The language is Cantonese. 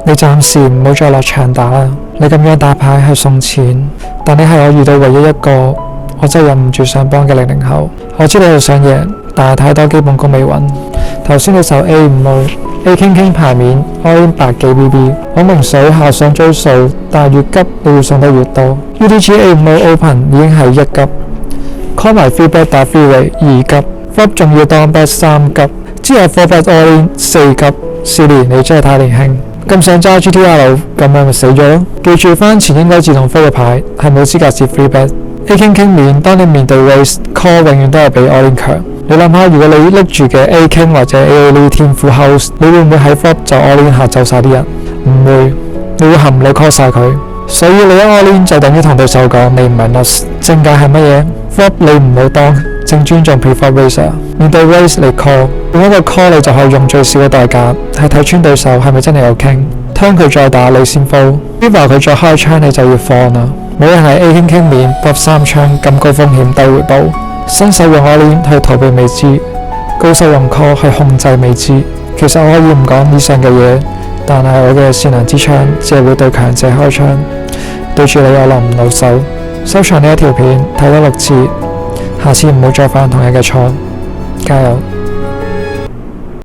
你暫時唔好再落場打啦。你咁樣打牌係送錢，但你係我遇到唯一一個我真係忍唔住想幫嘅00後。我知你係想贏，但係太多基本功未穩。頭先你手 A5 路 A 傾傾牌面 all in 百幾 BB， 我明水下想追數，但係越急你會送得越多。UTG A5 路 open 已經係1級 ，call 埋 free bet 打 free way 2級 ，flop 仲要當 bet 3級，之後 4 bet all in 4級。少年你真係太年輕，咁想揸 GTR 咁樣咪死咗咯。記住翻前應該自動 fold 嘅牌係冇資格接 free bet。A 傾傾面，當你面對 raise call 永遠都係比 all in 強。你諗下，如果你拎住嘅 A 傾或者 AA 呢天賦 house， 你會唔會喺 flop 就 all in 下走晒啲人？唔會，你會含淚 call 晒佢。所以你一 all in 就等於同對手講你唔係 nuts。正解係乜嘢 ？flop 你唔好當，正尊重 prefer raiser。面對 raise 你 call， 用一個 call 你就可以用最少嘅代價，係睇穿對手係咪真係有傾。聽佢再打你先 fold，river 佢再開槍你就要放啦。冇人係 A 傾傾面 bluff 3槍咁高風險低回報。新手用 all in 去逃避未知，高手用 call 去控制未知。其實我可以唔講以上嘅嘢，但係我嘅善良之槍只係會對強者開槍，對住你我留唔到手。收藏呢一條片睇多6次，下次唔好再犯同樣嘅錯，加油！